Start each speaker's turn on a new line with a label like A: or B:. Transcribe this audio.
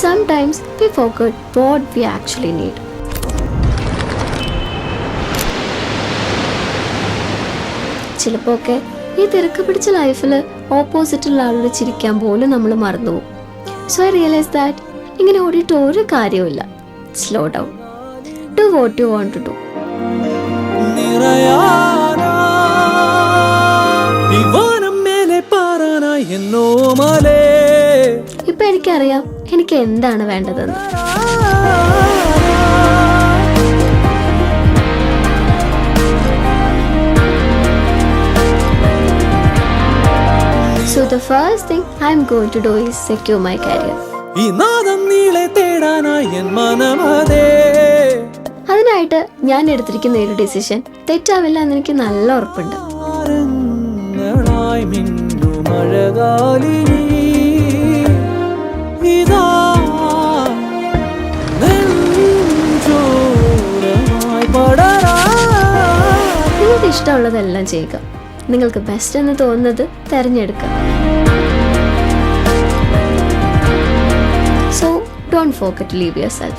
A: sometimes we forget what we actually need. ചിലപ്പോൾ ഒക്കെ ഈ തിരക്ക് പിടിച്ച ലൈഫിൽ ഓപ്പോസിറ്റുള്ള ആളോട് ചിരിക്കാൻ പോലും നമ്മൾ മറന്നുപോകും. സോ ഐ റിയലൈസ് ദാറ്റ് ഇങ്ങനെ ഓടിയിട്ട് ഒരു കാര്യമില്ല. Slow down, do what you want to do. ഇപ്പൊ എനിക്കറിയാം എനിക്ക് എന്താണ് വേണ്ടതെന്ന്. So the first thing I'm going to do is secure my career. അതിനായിട്ട് ഞാൻ എടുത്തിരിക്കുന്ന ഒരു ഡിസിഷൻ തെറ്റാവില്ല എന്ന് എനിക്ക് നല്ല ഉറപ്പുണ്ട്. നിങ്ങൾക്ക് ഇഷ്ടമുള്ളതെല്ലാം ചെയ്യുക. നിങ്ങൾക്ക് ബെസ്റ്റ് എന്ന് തോന്നുന്നത് തിരഞ്ഞെടുക്കുക. So don't forget to leave yourself.